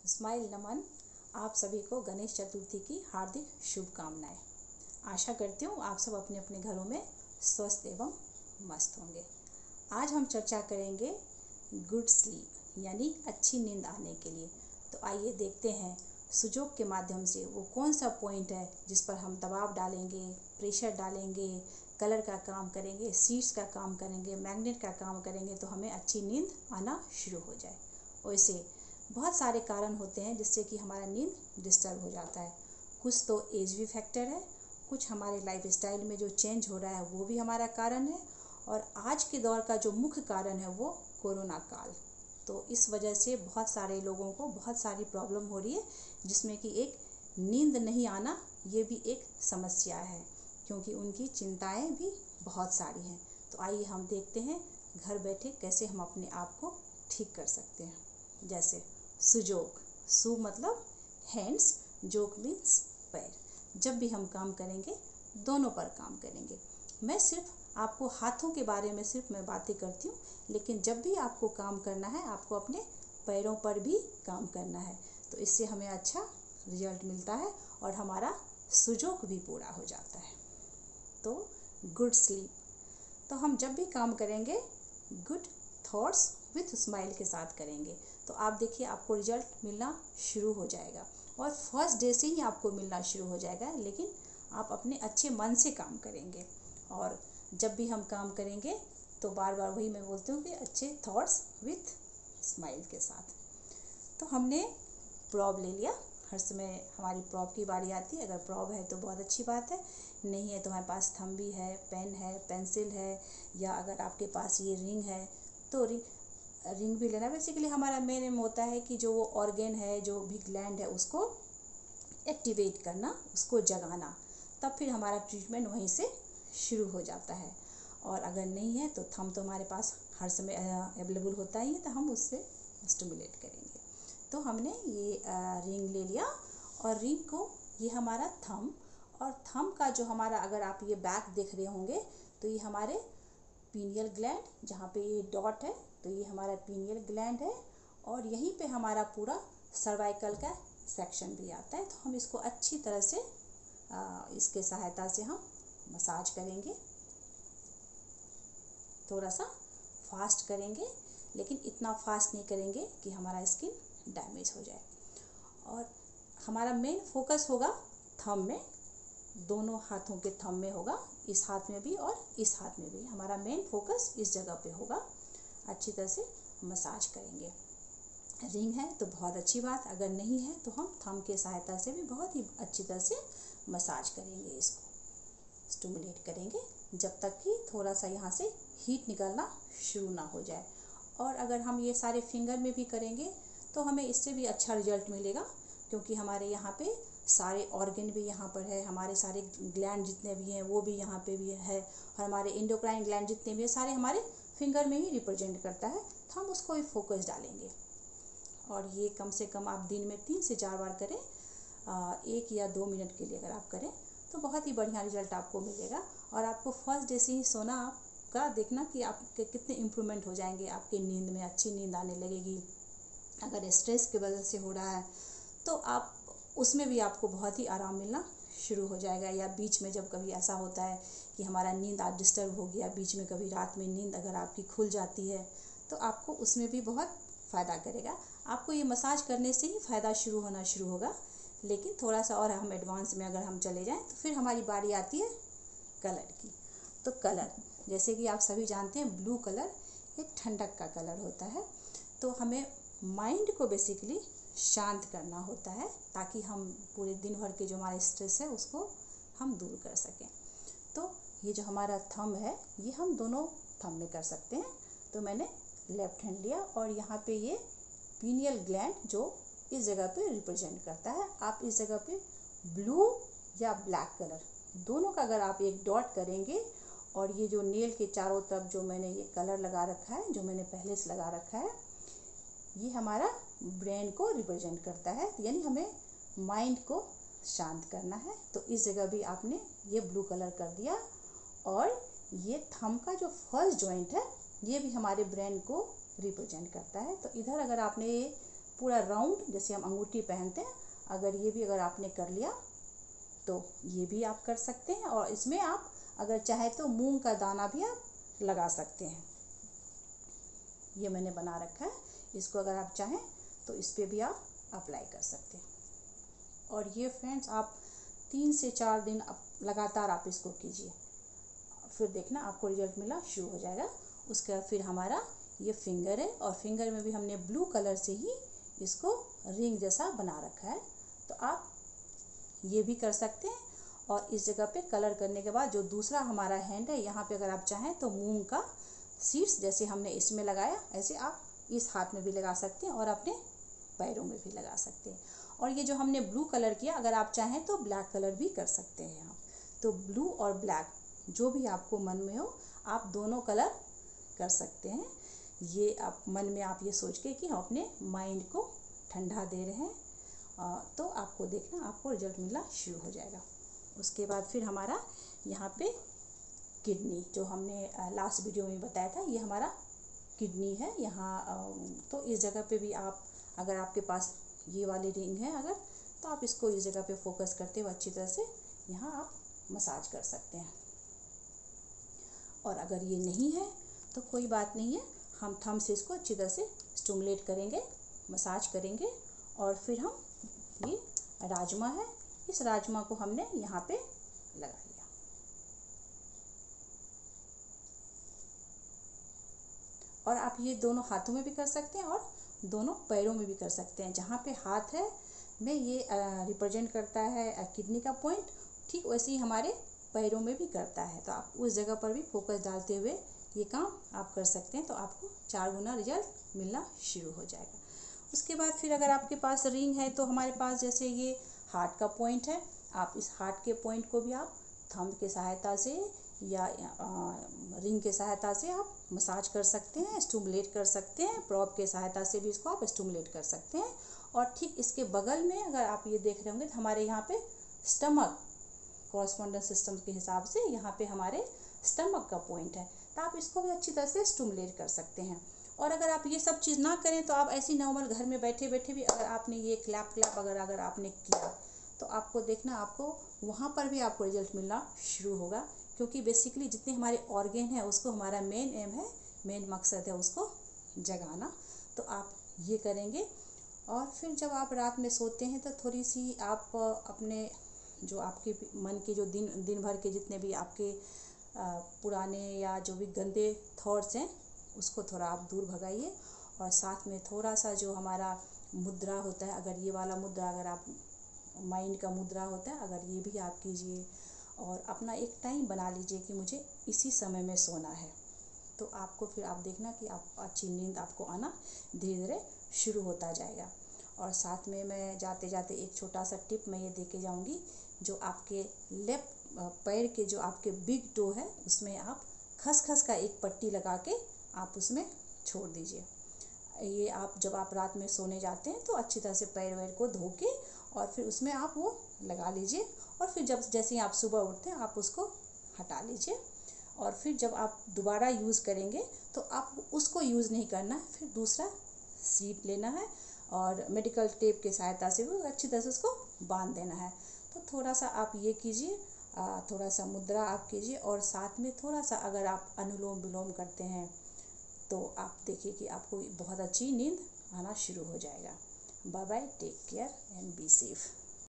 Smile नमन। आप सभी को गणेश चतुर्थी की हार्दिक शुभकामनाएं। आशा करती हूँ आप सब अपने अपने घरों में स्वस्थ एवं मस्त होंगे। आज हम चर्चा करेंगे गुड स्लीप यानी अच्छी नींद आने के लिए। तो आइए देखते हैं सुजोग के माध्यम से वो कौन सा पॉइंट है जिस पर हम दबाव डालेंगे, प्रेशर डालेंगे, कलर का काम करेंगे, सीड्स का काम करेंगे, मैग्नेट का काम करेंगे तो हमें अच्छी नींद आना शुरू हो जाए। वैसे बहुत सारे कारण होते हैं जिससे कि हमारा नींद डिस्टर्ब हो जाता है। कुछ तो एज भी फैक्टर है, कुछ हमारे लाइफ स्टाइल में जो चेंज हो रहा है वो भी हमारा कारण है, और आज के दौर का जो मुख्य कारण है वो कोरोना काल। तो इस वजह से बहुत सारे लोगों को बहुत सारी प्रॉब्लम हो रही है, जिसमें कि एक नींद नहीं आना ये भी एक समस्या है, क्योंकि उनकी चिंताएं भी बहुत सारी हैं। तो आइए हम देखते हैं घर बैठे कैसे हम अपने आप को ठीक कर सकते हैं। जैसे सुजोग, सु मतलब हैंड्स, जोग मीन्स पैर। जब भी हम काम करेंगे दोनों पर काम करेंगे। मैं सिर्फ आपको हाथों के बारे में सिर्फ मैं बातें करती हूँ, लेकिन जब भी आपको काम करना है आपको अपने पैरों पर भी काम करना है। तो इससे हमें अच्छा रिजल्ट मिलता है और हमारा सुजोग भी पूरा हो जाता है। तो गुड स्लीप, तो हम जब भी काम करेंगे गुड थॉट्स विथ स्माइल के साथ करेंगे तो आप देखिए आपको रिजल्ट मिलना शुरू हो जाएगा, और फर्स्ट डे से ही आपको मिलना शुरू हो जाएगा। लेकिन आप अपने अच्छे मन से काम करेंगे, और जब भी हम काम करेंगे तो बार बार वही मैं बोलती हूँ कि अच्छे थॉट्स विथ स्माइल के साथ। तो हमने प्रॉब ले लिया, हर समय हमारी प्रॉब की बारी आती है। अगर प्रॉब है तो बहुत अच्छी बात है, नहीं है तो हमारे पास थंब भी है, पेन है, पेंसिल है, या अगर आपके पास ये रिंग है तो रिंग भी लेना। बेसिकली हमारा मेन एम होता है कि जो वो ऑर्गन है, जो भी ग्लैंड है, उसको एक्टिवेट करना, उसको जगाना, तब फिर हमारा ट्रीटमेंट वहीं से शुरू हो जाता है। और अगर नहीं है तो थंब तो हमारे पास हर समय अवेलेबल होता ही है, तो हम उससे स्टिमुलेट करेंगे। तो हमने ये रिंग ले लिया, और रिंग को ये हमारा थंब, और थंब का जो हमारा, अगर आप ये बैक देख रहे होंगे तो ये हमारे पीनियल ग्लैंड, जहाँ पे ये डॉट है तो ये हमारा पीनियल ग्लैंड है, और यहीं पे हमारा पूरा सर्वाइकल का सेक्शन भी आता है। तो हम इसको अच्छी तरह से इसके सहायता से हम मसाज करेंगे। थोड़ा सा फास्ट करेंगे, लेकिन इतना फास्ट नहीं करेंगे कि हमारा स्किन डैमेज हो जाए। और हमारा मेन फोकस होगा थंब में, दोनों हाथों के थंब में होगा, इस हाथ में भी और इस हाथ में भी। हमारा मेन फोकस इस जगह पे होगा। अच्छी तरह से मसाज करेंगे। रिंग है तो बहुत अच्छी बात, अगर नहीं है तो हम थंब के सहायता से भी बहुत ही अच्छी तरह से मसाज करेंगे, इसको स्टिमुलेट करेंगे जब तक कि थोड़ा सा यहाँ से हीट निकलना शुरू ना हो जाए। और अगर हम ये सारे फिंगर में भी करेंगे तो हमें इससे भी अच्छा रिजल्ट मिलेगा, क्योंकि हमारे यहाँ पे सारे ऑर्गन भी यहाँ पर है, हमारे सारे ग्लैंड जितने भी हैं वो भी यहाँ पे भी है, और हमारे एंडोक्राइन ग्लैंड जितने भी हैं सारे हमारे फिंगर में ही रिप्रेजेंट करता है। तो हम उसको भी फोकस डालेंगे, और ये कम से कम आप दिन में 3 से 4 बार करें। 1 या 2 मिनट के लिए अगर आप करें तो बहुत ही बढ़िया रिजल्ट आपको मिलेगा। और आपको फर्स्ट डे से ही सोना आपका देखना कि आपके कितने इम्प्रूवमेंट हो जाएंगे, आपकी नींद में अच्छी नींद आने लगेगी। अगर स्ट्रेस की वजह से हो रहा है तो आप उसमें भी आपको बहुत ही आराम मिलना शुरू हो जाएगा। या बीच में जब कभी ऐसा होता है कि हमारा नींद आज डिस्टर्ब हो गया, बीच में कभी रात में नींद अगर आपकी खुल जाती है तो आपको उसमें भी बहुत फ़ायदा करेगा। आपको ये मसाज करने से ही फ़ायदा शुरू होना शुरू होगा। लेकिन थोड़ा सा और हम एडवांस में अगर हम चले जाएं तो फिर हमारी बारी आती है कलर की। तो कलर, जैसे कि आप सभी जानते हैं ब्लू कलर एक ठंडक का कलर होता है। तो हमें माइंड को बेसिकली शांत करना होता है, ताकि हम पूरे दिन भर के जो हमारे स्ट्रेस है उसको हम दूर कर सकें। तो ये जो हमारा थंब है ये हम दोनों थंब में कर सकते हैं। तो मैंने लेफ्ट हैंड लिया, और यहाँ पे ये पीनियल ग्लैंड जो इस जगह पे रिप्रेजेंट करता है। आप इस जगह पे ब्लू या ब्लैक कलर दोनों का अगर आप एक डॉट करेंगे, और ये जो नेल के चारों तरफ जो मैंने ये कलर लगा रखा है, जो मैंने पहले से लगा रखा है, ये हमारा ब्रेन को रिप्रेजेंट करता है। यानी हमें माइंड को शांत करना है। तो इस जगह भी आपने ये ब्लू कलर कर दिया, और ये थंब का जो फर्स्ट जॉइंट है ये भी हमारे ब्रेन को रिप्रेजेंट करता है। तो इधर अगर आपने पूरा राउंड, जैसे हम अंगूठी पहनते हैं, अगर ये भी अगर आपने कर लिया तो ये भी आप कर सकते हैं। और इसमें आप अगर चाहे तो मूंग का दाना भी आप लगा सकते हैं। ये मैंने बना रखा है, इसको अगर आप चाहें तो इस पर भी आप अप्लाई कर सकते हैं। और ये फ्रेंड्स आप 3 से 4 दिन लगातार आप इसको कीजिए, फिर देखना आपको रिजल्ट मिलना शुरू हो जाएगा। उसके बाद फिर हमारा ये फिंगर है, और फिंगर में भी हमने ब्लू कलर से ही इसको रिंग जैसा बना रखा है, तो आप ये भी कर सकते हैं। और इस जगह पे कलर करने के बाद जो दूसरा हमारा हैंड है, यहाँ पे अगर आप चाहें तो मूंग का सीड्स जैसे हमने इसमें लगाया, ऐसे आप इस हाथ में भी लगा सकते हैं और अपने पैरों में भी लगा सकते हैं। और ये जो हमने ब्लू कलर किया, अगर आप चाहें तो ब्लैक कलर भी कर सकते हैं आप। तो ब्लू और ब्लैक जो भी आपको मन में हो, आप दोनों कलर कर सकते हैं। ये आप मन में आप ये सोच के कि हम अपने माइंड को ठंडा दे रहे हैं, तो आपको देखना आपको रिजल्ट मिलना शुरू हो जाएगा। उसके बाद फिर हमारा यहाँ पे किडनी, जो हमने लास्ट वीडियो में बताया था, ये हमारा किडनी है यहाँ। तो इस जगह पे भी आप, अगर आपके पास ये वाली रिंग है अगर, तो आप इसको इस जगह पे फोकस करते हुए अच्छी तरह से यहाँ आप मसाज कर सकते हैं। और अगर ये नहीं है तो कोई बात नहीं है, हम थंब से इसको अच्छी तरह से स्टिमुलेट करेंगे, मसाज करेंगे। और फिर हम ये राजमा है, इस राजमा को हमने यहाँ पे लगा लिया। और आप ये दोनों हाथों में भी कर सकते हैं और दोनों पैरों में भी कर सकते हैं। जहाँ पे हाथ है में ये रिप्रेजेंट करता है किडनी का पॉइंट, ठीक वैसे ही हमारे पैरों में भी करता है। तो आप उस जगह पर भी फोकस डालते हुए ये काम आप कर सकते हैं, तो आपको 4 गुना रिजल्ट मिलना शुरू हो जाएगा। उसके बाद फिर अगर आपके पास रिंग है, तो हमारे पास जैसे ये हार्ट का पॉइंट है, आप इस हार्ट के पॉइंट को भी आप थंब के सहायता से या रिंग के सहायता से आप मसाज कर सकते हैं, स्टिमुलेट कर सकते हैं। प्रॉप के सहायता से भी इसको आप स्टिमुलेट कर सकते हैं। और ठीक इसके बगल में अगर आप ये देख रहे होंगे, तो हमारे यहाँ पे स्टमक कॉरस्पॉन्डेंस सिस्टम के हिसाब से यहाँ पे हमारे स्टमक का पॉइंट है, तो आप इसको भी अच्छी तरह से स्टिमुलेट कर सकते हैं। और अगर आप ये सब चीज़ ना करें, तो आप ऐसी नॉर्मल घर में बैठे बैठे भी अगर आपने ये क्लैप अगर आपने किया, तो आपको देखना आपको वहाँ पर भी आपको रिजल्ट मिलना शुरू होगा। क्योंकि बेसिकली जितने हमारे ऑर्गन हैं उसको हमारा मेन एम है, मेन मकसद है उसको जगाना। तो आप ये करेंगे। और फिर जब आप रात में सोते हैं, तो थोड़ी सी आप अपने जो आपके मन के जो दिन भर के जितने भी आपके पुराने या जो भी गंदे थॉट्स हैं, उसको थोड़ा आप दूर भगाइए। और साथ में थोड़ा सा जो हमारा मुद्रा होता है, अगर ये वाला मुद्रा अगर आप माइंड का मुद्रा होता है, अगर ये भी आप कीजिए। और अपना एक टाइम बना लीजिए कि मुझे इसी समय में सोना है, तो आपको फिर आप देखना कि आप अच्छी नींद आपको आना धीरे धीरे शुरू होता जाएगा। और साथ में मैं जाते जाते एक छोटा सा टिप मैं ये दे के जाऊँगी, जो आपके लेफ्ट पैर के जो आपके बिग टो है, उसमें आप खसखस का एक पट्टी लगा के आप उसमें छोड़ दीजिए। ये आप जब आप रात में सोने जाते हैं, तो अच्छी तरह से पैर वैर को धो के और फिर उसमें आप वो लगा लीजिए। और फिर जब जैसे ही आप सुबह उठते हैं, आप उसको हटा लीजिए। और फिर जब आप दोबारा यूज़ करेंगे, तो आप उसको यूज़ नहीं करना है, फिर दूसरा सीट लेना है और मेडिकल टेप के सहायता से वो अच्छी तरह से उसको बांध देना है। तो थोड़ा सा आप ये कीजिए, थोड़ा सा मुद्रा आप कीजिए। और साथ में थोड़ा सा अगर आप अनुलोम विलोम करते हैं, तो आप देखिए कि आपको बहुत अच्छी नींद आना शुरू हो जाएगा। Bye bye, take care and be safe.